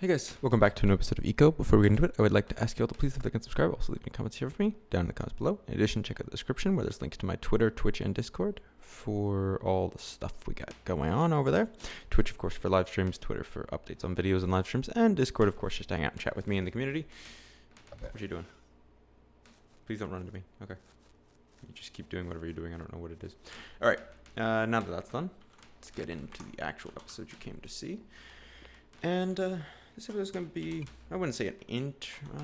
Hey guys, welcome back to an episode of Eco. Before we get into it, I would like to ask you all to please hit like and subscribe. Also leave any comments here for me down in the comments below. In addition, check out the description where there's links to my Twitter, Twitch, and Discord for all the stuff we got going on over there. Twitch, of course, for live streams, Twitter for updates on videos and live streams, and Discord, of course, just to hang out and chat with me in the community. What are you doing? Please don't run into me. Okay. You just keep doing whatever you're doing. I don't know what it is. All right. Now that that's done, let's get into the actual episode you came to see. And this episode is going to be, I wouldn't say I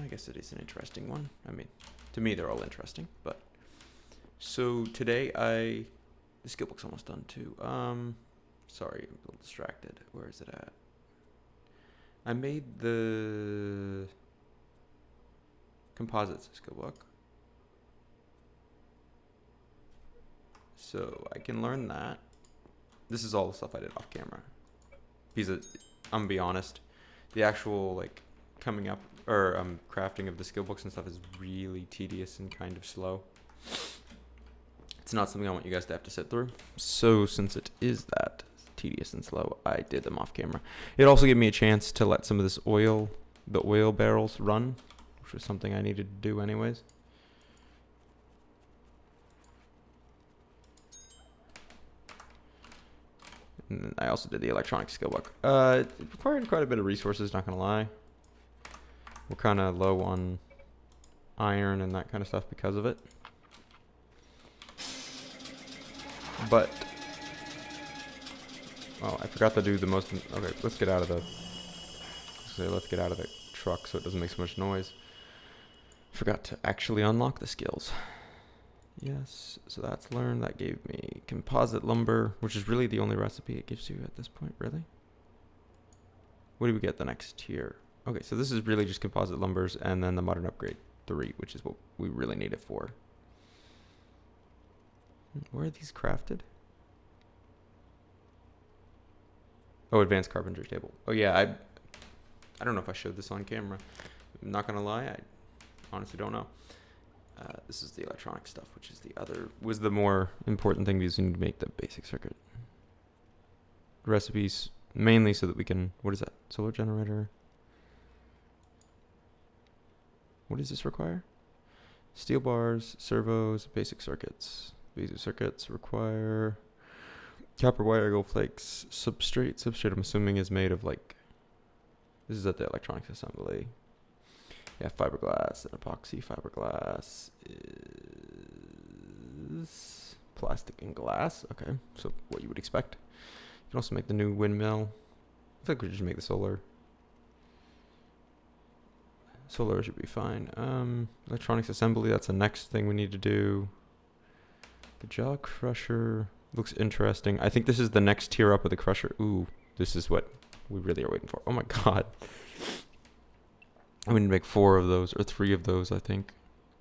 guess it is an interesting one. I mean, to me, they're all interesting. But so today the skill book's almost done too. Sorry, I'm a little distracted. Where is it at? I made the composites skill book. So I can learn that. This is all the stuff I did off camera. Because I'm gonna be honest, the actual coming up or crafting of the skill books and stuff is really tedious and kind of slow. It's not something I want you guys to have to sit through. So since it is that tedious and slow, I did them off camera. It also gave me a chance to let some of the oil barrels run, which was something I needed to do anyways. And I also did the electronic skill book. It required quite a bit of resources, not gonna lie. We're kind of low on iron and that kind of stuff because of it. But, oh, I forgot to do the most. Okay, let's get out of the. Let's get out of the truck so it doesn't make so much noise. Forgot to actually unlock the skills. Yes, so that's learned. That gave me composite lumber, which is really the only recipe it gives you at this point, really. What do we get the next tier? Okay, so this is really just composite lumbers and then the modern upgrade 3, which is what we really need it for. Where are these crafted? Oh, advanced carpentry table. Oh yeah, I don't know if I showed this on camera. I'm not gonna lie, I honestly don't know. This is the electronic stuff, which is was the more important thing because we need to make the basic circuit recipes mainly so that we can, what is that? Solar generator. What does this require? Steel bars, servos, basic circuits. Basic circuits require copper wire, gold flakes, substrate. Substrate, I'm assuming, is made of this is at the electronics assembly. Yeah, fiberglass and epoxy. Fiberglass is plastic and glass. Okay, so what you would expect. You can also make the new windmill. I think we just make the solar. Solar should be fine. Electronics assembly, that's the next thing we need to do. The jaw crusher looks interesting. I think this is the next tier up of the crusher. Ooh, this is what we really are waiting for. Oh my god. I'm going to make 4 of those, or 3 of those, I think.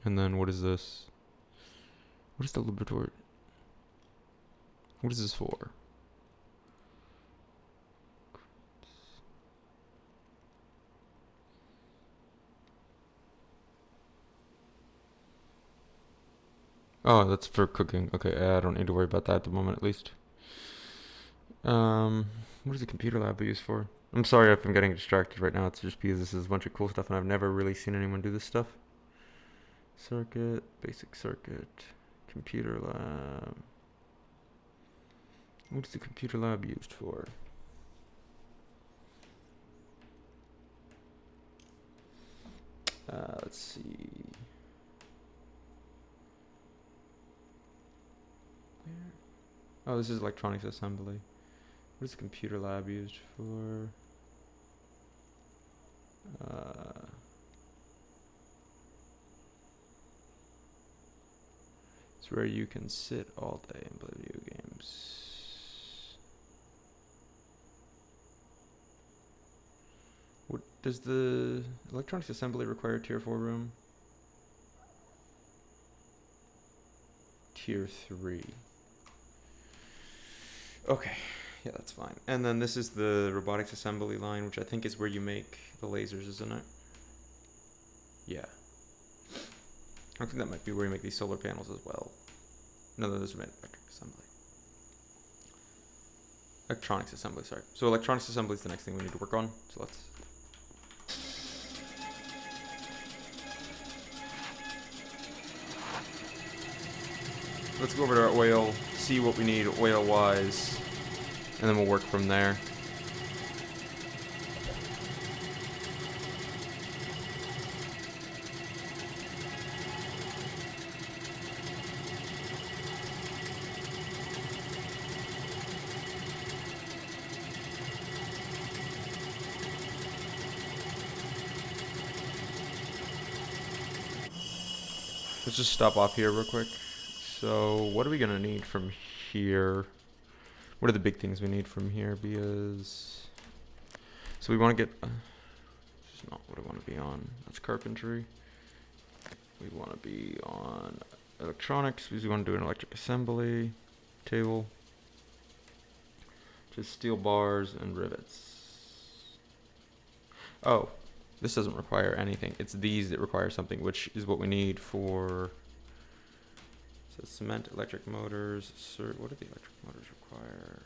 And then what is this? What is the laboratory? What is this for? Oh, that's for cooking. Okay, I don't need to worry about that at the moment, at least. What is the computer lab used for? I'm sorry if I'm getting distracted right now. It's just because this is a bunch of cool stuff and I've never really seen anyone do this stuff. Circuit, basic circuit, computer lab. What is the computer lab used for? Let's see. Where? Oh, this is electronics assembly. What is the computer lab used for? It's where you can sit all day and play video games. What does the electronics assembly require? Tier 4 room? Tier 3. Okay. Yeah, that's fine. And then this is the robotics assembly line, which I think is where you make the lasers, isn't it? Yeah. I think that might be where you make these solar panels as well. No, those are manufacturing assembly. Electronics assembly, sorry. So electronics assembly is the next thing we need to work on. So let's let's go over to our oil, see what we need oil-wise, and then we'll work from there. Let's just stop off here real quick. So what are we gonna need from here? What are the big things we need from here? Because so we want to get. This is not what I want to be on. That's carpentry. We want to be on electronics because we want to do an electric assembly table. Just steel bars and rivets. Oh. This doesn't require anything. It's these that require something, which is what we need for. So cement, electric motors. What do the electric motors require?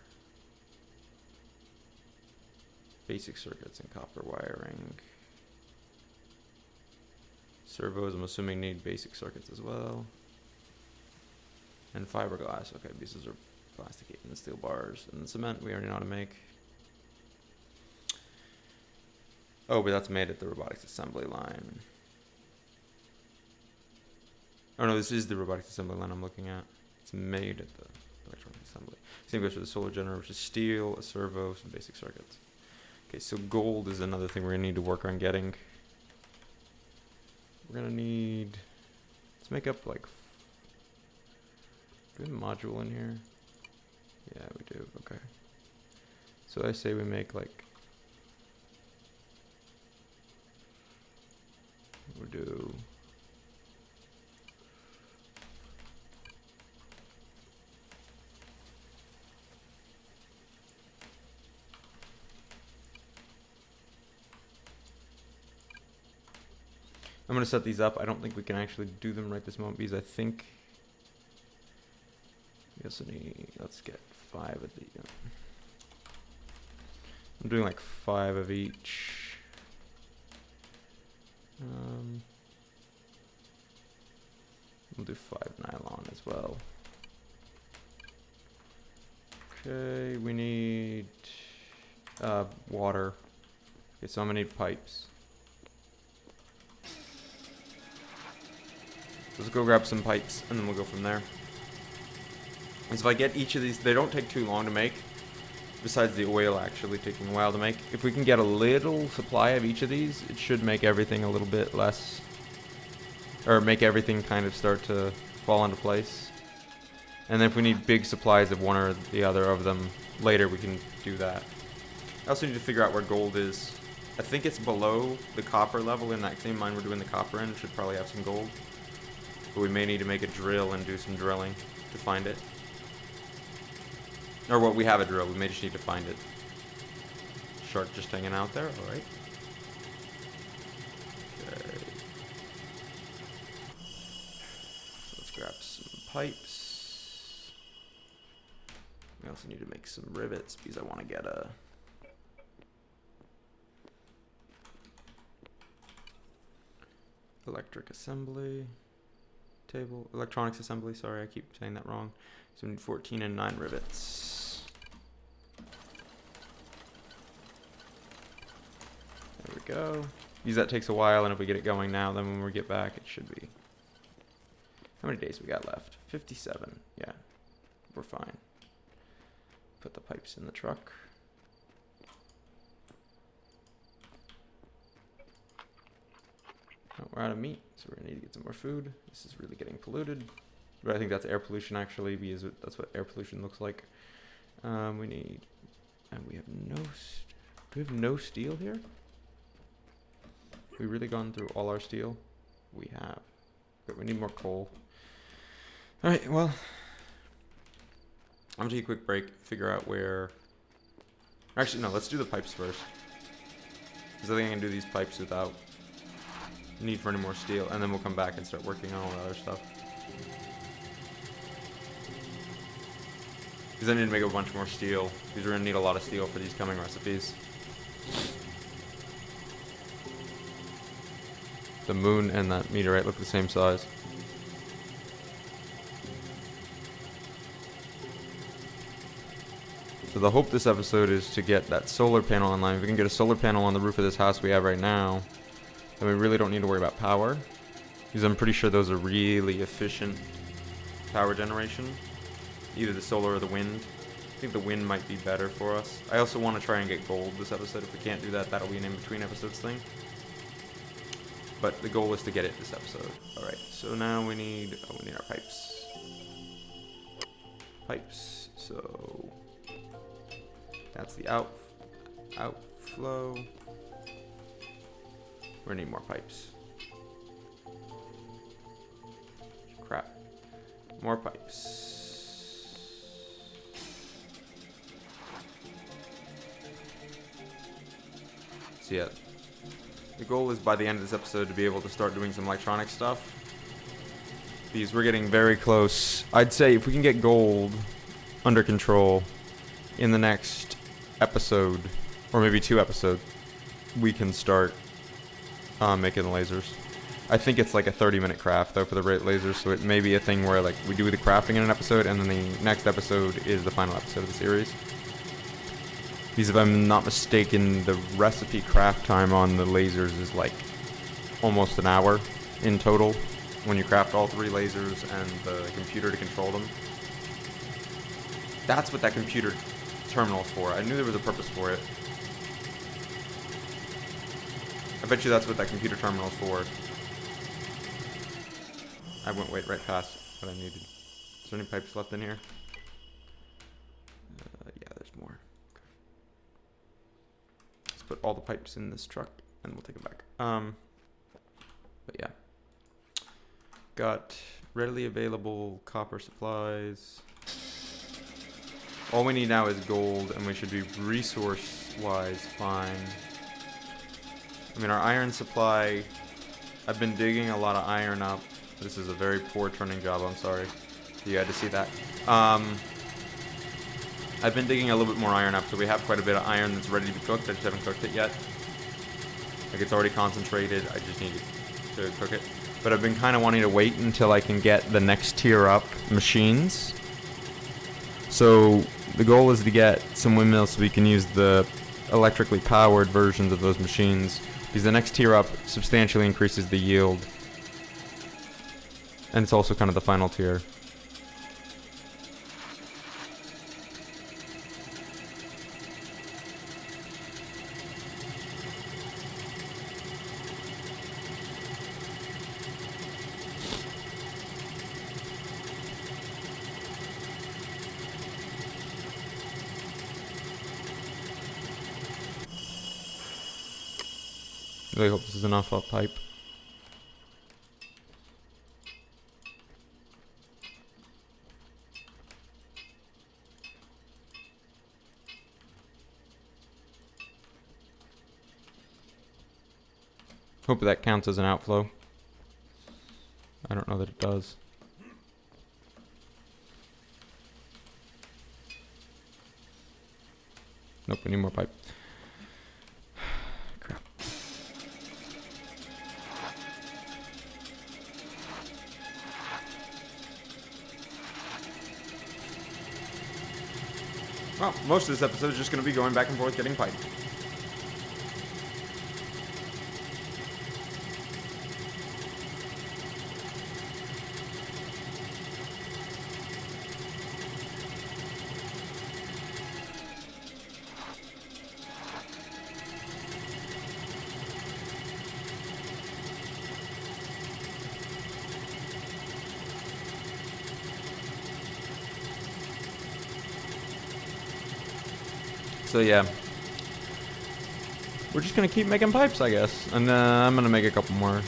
Basic circuits and copper wiring. Servos, I'm assuming, need basic circuits as well. And fiberglass. Okay, these are plastic and steel bars. And cement, we already know how to make. Oh, but that's made at the robotics assembly line. Oh no, this is the robotics assembly line I'm looking at. It's made at the electronic assembly. Same goes for the solar generator, which is steel, a servo, some basic circuits. Okay, so gold is another thing we're gonna need to work on getting. We're gonna need, let's make up like, do we have a module in here? Yeah, we do, okay. So I say we make like, we'll do I'm going to set these up. I don't think we can actually do them right this moment because I think we also need, let's get 5 of the, I'm doing like 5 of each. We'll do 5 nylon as well. Okay, we need water. Okay, so I'm gonna need pipes. Let's go grab some pipes and then we'll go from there. And so if I get each of these, they don't take too long to make. Besides the oil actually taking a while to make. If we can get a little supply of each of these, it should make everything a little bit less, or make everything kind of start to fall into place. And then if we need big supplies of one or the other of them later, we can do that. I also need to figure out where gold is. I think it's below the copper level in that same mine we're doing the copper in. It should probably have some gold. But we may need to make a drill and do some drilling to find it. Or well, we have a drill, we may just need to find it. Shark just hanging out there, alright. Okay. So let's grab some pipes. We also need to make some rivets because I want to get a electric assembly table, electronics assembly, sorry, I keep saying that wrong. So we need 14 and 9 rivets. There we go. Because that takes a while, and if we get it going now, then when we get back, it should be. How many days we got left? 57. Yeah, we're fine. Put the pipes in the truck. Oh, we're out of meat, so we're gonna need to get some more food. This is really getting polluted. But I think that's air pollution actually, because that's what air pollution looks like. We need, and we have no, do we have no steel here? We really gone through all our steel? We have, but we need more coal. All right, well, I'm gonna take a quick break, figure out where, actually no, let's do the pipes first. Because I think I can do these pipes without need for any more steel, and then we'll come back and start working on all the other stuff. Because I need to make a bunch more steel, because we're going to need a lot of steel for these coming recipes. The moon and that meteorite look the same size. So the hope this episode is to get that solar panel online. If we can get a solar panel on the roof of this house we have right now, then we really don't need to worry about power. Because I'm pretty sure those are really efficient power generation. Either the solar or the wind. I think the wind might be better for us. I also want to try and get gold this episode. If we can't do that, that'll be an in-between episodes thing. But the goal is to get it this episode. Alright, so now we need our pipes. Pipes, so that's the outflow. We're gonna need more pipes. Crap. More pipes. So yeah, the goal is by the end of this episode to be able to start doing some electronic stuff. Because we're getting very close. I'd say if we can get gold under control in the next episode, or maybe 2 episodes, we can start making the lasers. I think it's like a 30-minute craft though for the lasers, so it may be a thing where like we do the crafting in an episode and then the next episode is the final episode of the series. Because if I'm not mistaken, the recipe craft time on the lasers is like almost an hour in total when you craft all 3 lasers and the computer to control them. That's what that computer terminal is for. I knew there was a purpose for it. I bet you that's what that computer terminal is for. I went right past what I needed. Is there any pipes left in here? Yeah, there's more. Let's put all the pipes in this truck and we'll take it back. But yeah. Got readily available copper supplies. All we need now is gold, and we should be resource-wise fine. I mean, our iron supply, I've been digging a lot of iron up. This is a very poor turning job, I'm sorry. You had to see that. I've been digging a little bit more iron up, so we have quite a bit of iron that's ready to be cooked. I just haven't cooked it yet. Like, it's already concentrated, I just need to cook it. But I've been kind of wanting to wait until I can get the next tier up machines. So the goal is to get some windmills so we can use the electrically powered versions of those machines, because the next tier up substantially increases the yield. And it's also kind of the final tier. Really hope this is enough up pipe. Hope that counts as an outflow. I don't know that it does. Nope, we need more pipe. Crap. Well, most of this episode is just going to be going back and forth getting pipe. So yeah, we're just gonna keep making pipes, I guess, and I'm gonna make a couple more.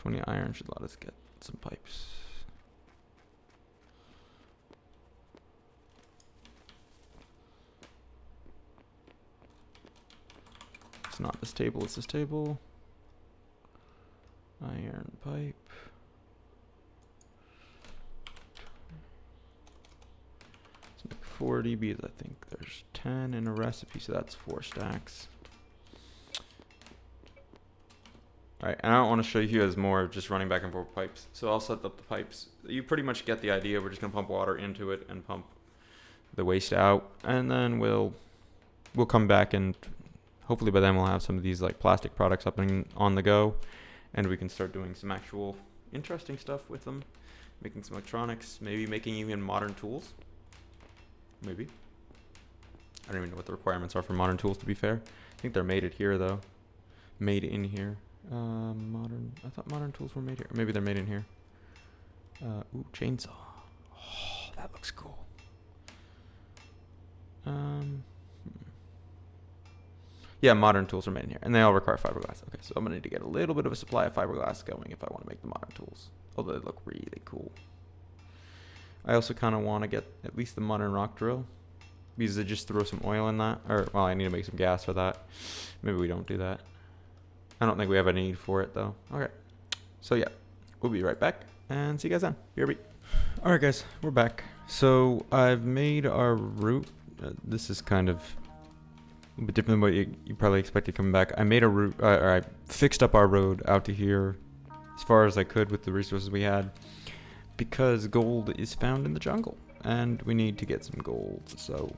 $20 iron should let us get some pipes. It's not this table, it's this table. Iron pipe. Let's make 40 because I think there's 10 in a recipe, so that's 4 stacks. Alright, and I don't want to show you as more of just running back and forth pipes. So I'll set up the pipes. You pretty much get the idea. We're just going to pump water into it and pump the waste out. And then we'll come back and hopefully by then we'll have some of these like plastic products up and on the go. And we can start doing some actual interesting stuff with them. Making some electronics, maybe making even modern tools. Maybe. I don't even know what the requirements are for modern tools, to be fair. I think they're made in here though. Made in here. I thought modern tools were made here. Maybe they're made in here. Ooh, chainsaw. Oh, that looks cool. Yeah, modern tools are made in here, and they all require fiberglass. Okay, so I'm gonna need to get a little bit of a supply of fiberglass going if I want to make the modern tools. Although they look really cool. I also kind of want to get at least the modern rock drill, because I just throw some oil in that. Or, well, I need to make some gas for that. Maybe we don't do that. I don't think we have a need for it, though. Okay. So, yeah. We'll be right back, and see you guys then. BRB. Alright, guys. We're back. So, I've made our route. This is kind of a bit different than what you probably expected coming back. I made a route, or I fixed up our road out to here as far as I could with the resources we had, because gold is found in the jungle, and we need to get some gold, so...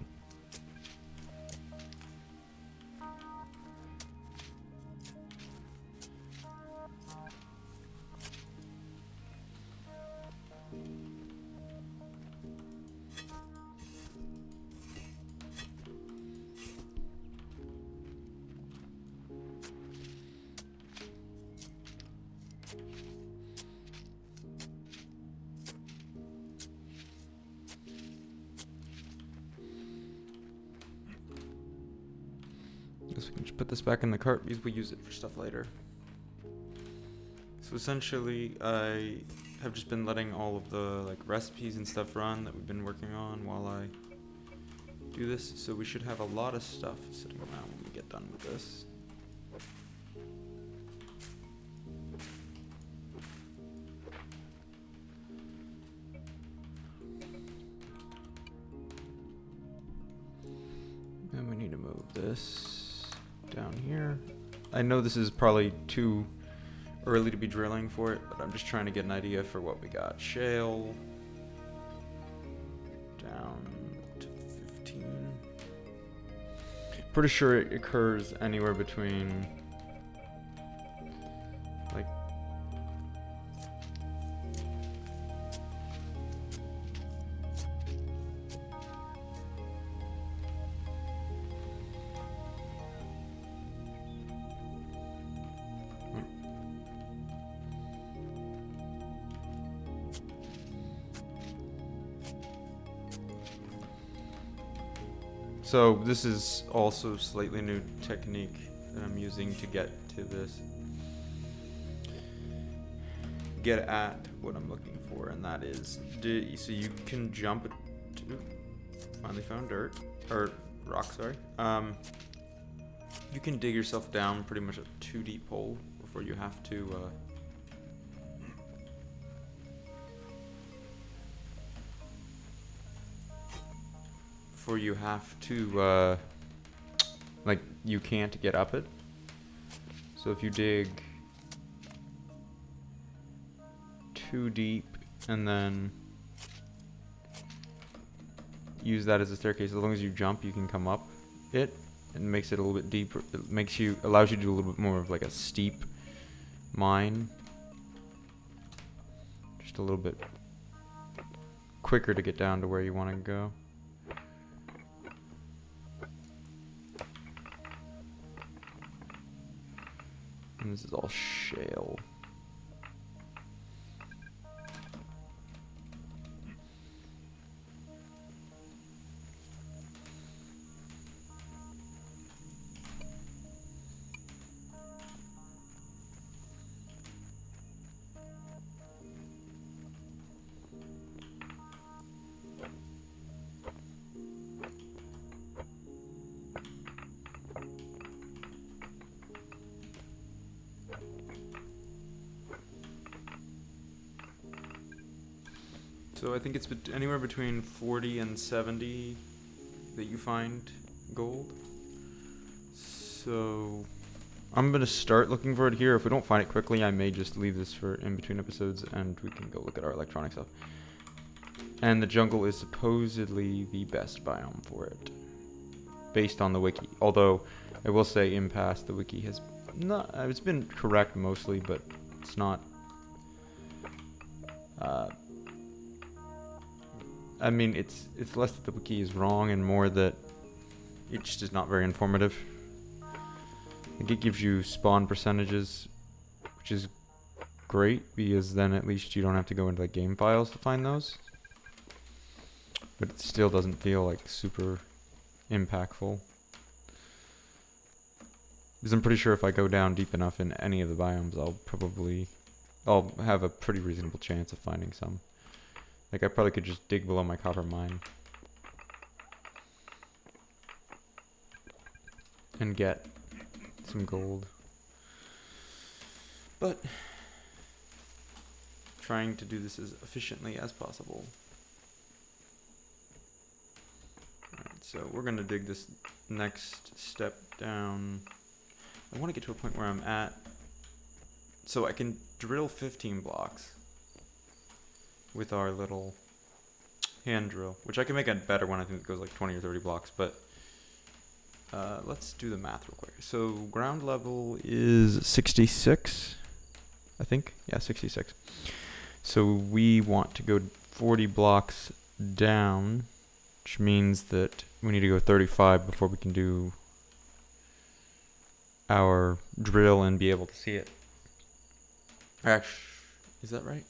we can just put this back in the cart because we use it for stuff later. So essentially, I have just been letting all of the like recipes and stuff run that we've been working on while I do this. So we should have a lot of stuff sitting around when we get done with this. And we need to move this down here. I know this is probably too early to be drilling for it, but I'm just trying to get an idea for what we got. Shale down to 15. Pretty sure it occurs anywhere between like so this is also slightly new technique that I'm using to get to this. Get at what I'm looking for, and that is, so you can jump to, finally found dirt, or rock, sorry. You can dig yourself down pretty much a 2 deep hole before you have to, like, you can't get up it. So if you dig too deep and then use that as a staircase, as long as you jump, you can come up it, and makes it a little bit deeper. It allows you to do a little bit more of like a steep mine, just a little bit quicker to get down to where you want to go. And this is all shale. So I think it's anywhere between 40 and 70 that you find gold. So I'm gonna start looking for it here. If we don't find it quickly, I may just leave this for in between episodes and we can go look at our electronic stuff. And the jungle is supposedly the best biome for it, based on the wiki. Although I will say in past the wiki has not, it's been correct mostly, but it's not. I mean, it's less that the wiki is wrong and more that it just is not very informative. Like, it gives you spawn percentages, which is great because then at least you don't have to go into like game files to find those. But it still doesn't feel like super impactful. Because I'm pretty sure if I go down deep enough in any of the biomes, I'll have a pretty reasonable chance of finding some. Like, I probably could just dig below my copper mine and get some gold. But trying to do this as efficiently as possible. Alright, so we're gonna dig this next step down. I want to get to a point where I'm at, so I can drill 15 blocks with our little hand drill, which I can make a better one. I think it goes like 20 or 30 blocks, but let's do the math real quick. So ground level is 66, I think. Yeah, 66. So we want to go 40 blocks down, which means that we need to go 35 before we can do our drill and be able to see it. Actually, is that right?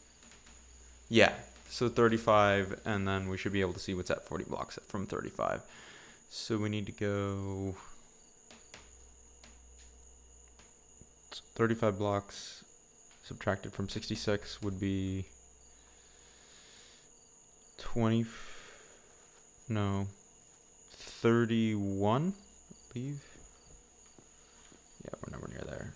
Yeah, so 35, and then we should be able to see what's at 40 blocks from 35. So we need to go 35 blocks subtracted from 66 would be 31, I believe. Yeah, we're nowhere near there.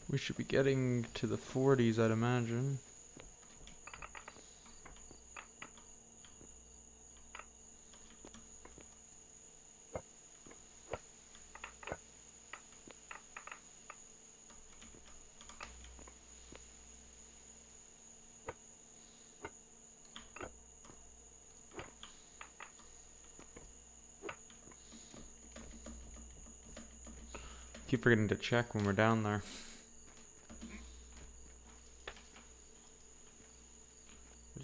We should be getting to the 40s, I'd imagine. Keep forgetting to check when we're down there.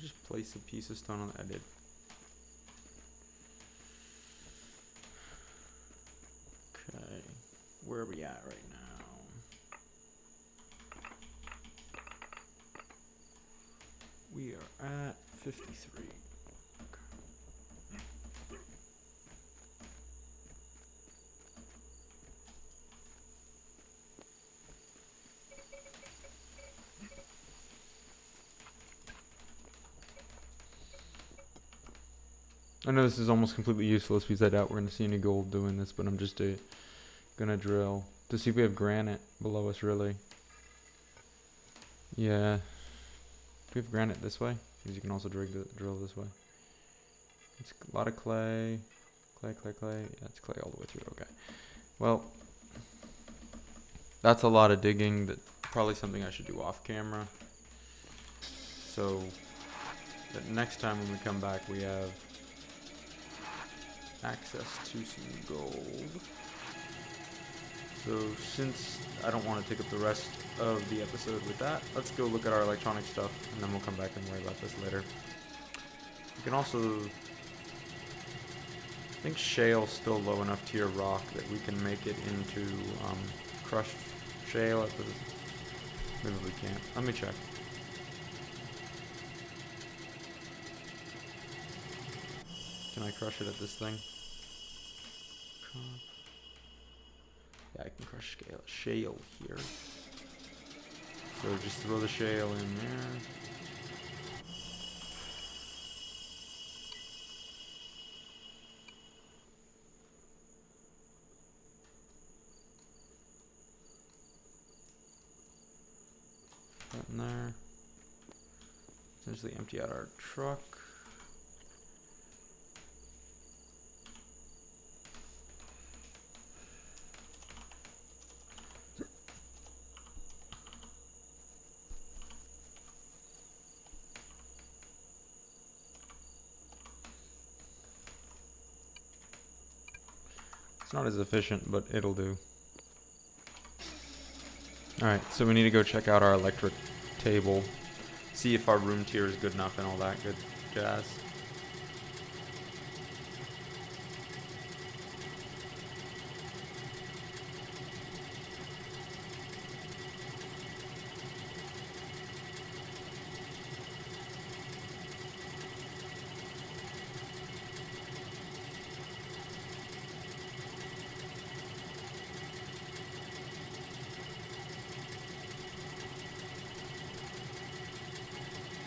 Just place a piece of stone on the edit. Okay, where are we at right now? We are at 53. I know this is almost completely useless because I doubt we're going to see any gold doing this, but I'm just going to drill to see if we have granite below us, really. Yeah. Do we have granite this way? Because you can also drill this way. It's a lot of clay. Clay. Yeah, it's clay all the way through. Okay. Well, that's a lot of digging that probably something I should do off camera. So that next time when we come back, we have access to some gold. So since I don't want to take up the rest of the episode with that, let's go look at our electronic stuff, and then we'll come back and worry about this later. You can also, I think shale's still low enough tier rock that we can make it into crushed shale. Maybe we can't. Let me check. Can I crush it at this thing? Yeah, I can crush shale here. So just throw the shale in there. That in there. Essentially empty out our truck. Not as efficient, but it'll do. Alright, so we need to go check out our electric table, see if our room tier is good enough and all that good jazz.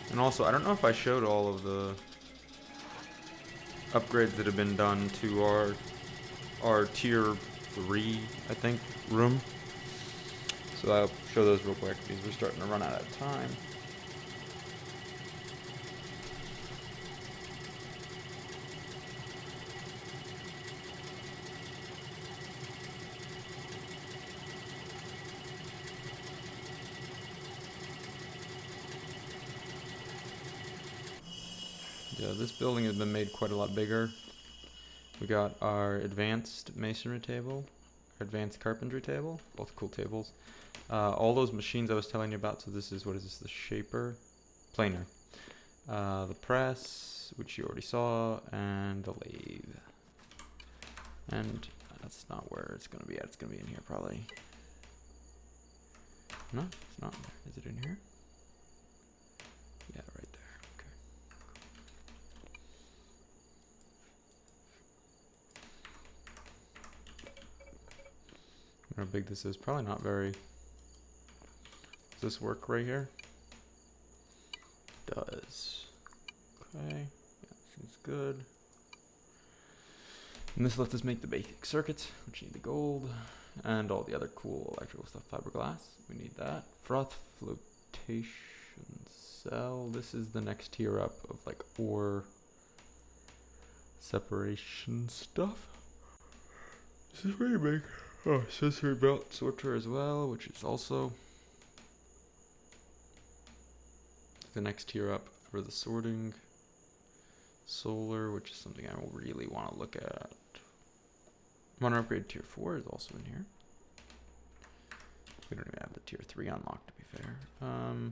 And also, I don't know if I showed all of the upgrades that have been done to our tier 3, I think, room. So I'll show those real quick because we're starting to run out of time. Yeah, this building has been made quite a lot bigger. We got our advanced masonry table, our advanced carpentry table, both cool tables. All those machines I was telling you about, so this is, what is this, the shaper? Planer. The press, which you already saw, and the lathe. And that's not where it's going to be at, it's going to be in here probably. No, it's not. Is it in here? Yeah, right there. How big this is, probably not very. Does this work right here? Does. Okay, yeah, seems good. And this lets us make the basic circuits, which need the gold, and all the other cool electrical stuff. Fiberglass, we need that. Froth flotation cell, this is the next tier up of like ore separation stuff. This is pretty big. Oh, sensory belt sorter as well, which is also the next tier up for the sorting. Solar, which is something I really want to look at. Modern upgrade tier 4 is also in here. We don't even have the tier 3 unlocked, to be fair. Do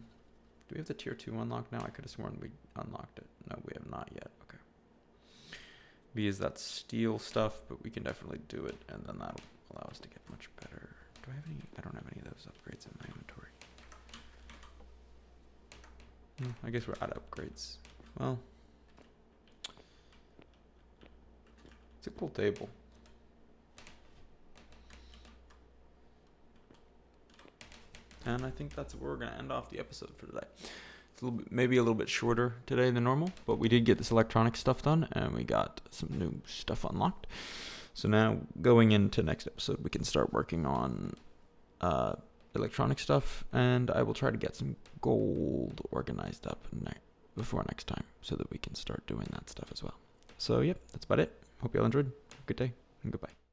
we have the tier 2 unlocked now? I could have sworn we unlocked it. No, we have not yet. Okay. B is that steel stuff, but we can definitely do it, and then that'll allow us to get much better. Do I have any? I don't have any of those upgrades in my inventory. I guess we're out of upgrades. Well, it's a cool table. And I think that's where we're going to end off the episode for today. It's a little bit, maybe a little bit shorter today than normal, but we did get this electronic stuff done, and we got some new stuff unlocked. So now, going into next episode, we can start working on electronic stuff, and I will try to get some gold organized up before next time, so that we can start doing that stuff as well. So, yep, that's about it. Hope you all enjoyed. Have a good day, and goodbye.